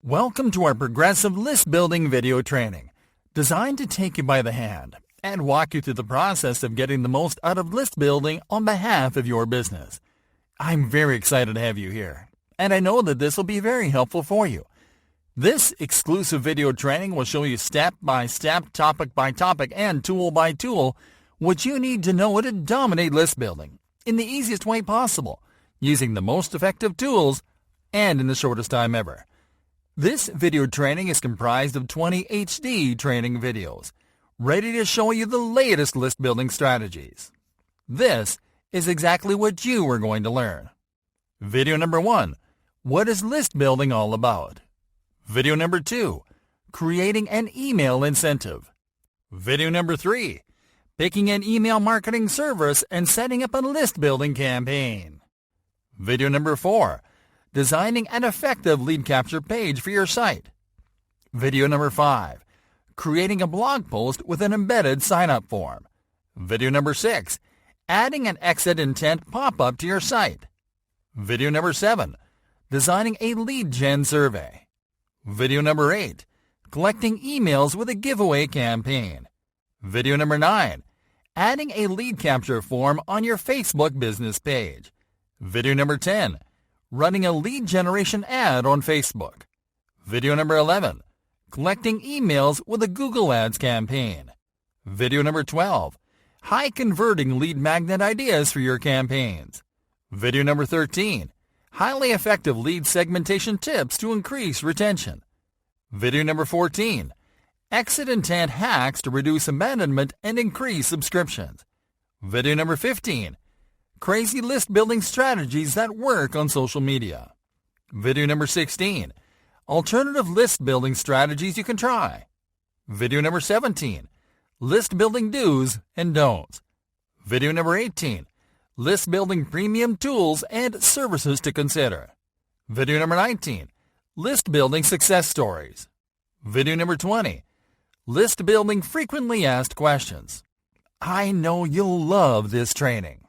Welcome to our progressive list building video training, designed to take you by the hand and walk you through the process of getting the most out of list building on behalf of your business. I'm very excited to have you here, and I know that this will be very helpful for you. This exclusive video training will show you step by step, topic by topic, and tool by tool what you need to know to dominate list building in the easiest way possible, using the most effective tools and in the shortest time ever. This video training is comprised of 20 HD training videos, ready to show you the latest list building strategies. This is exactly what you are going to learn. Video number 1, what is list building all about? Video number 2, creating an email incentive. Video number 3, picking an email marketing service and setting up a list building campaign. Video number 4, designing an effective lead capture page for your site. Video number 5, creating a blog post with an embedded sign-up form. Video number 6, adding an exit intent pop-up to your site. Video number 7, designing a lead gen survey. Video number 8, collecting emails with a giveaway campaign. Video number 9, adding a lead capture form on your Facebook business page. Video number 10, running a lead generation ad on Facebook. Video number 11, collecting emails with a Google Ads campaign. Video number 12, high converting lead magnet ideas for your campaigns. Video number 13, highly effective lead segmentation tips to increase retention. Video number 14, exit intent hacks to reduce abandonment and increase subscriptions. Video number 15, crazy list building strategies that work on social media. Video number 16, alternative list building strategies you can try. Video number 17, list building do's and don'ts. Video number 18, list building premium tools and services to consider. Video number 19, list building success stories. Video number 20, list building frequently asked questions. I know you'll love this training.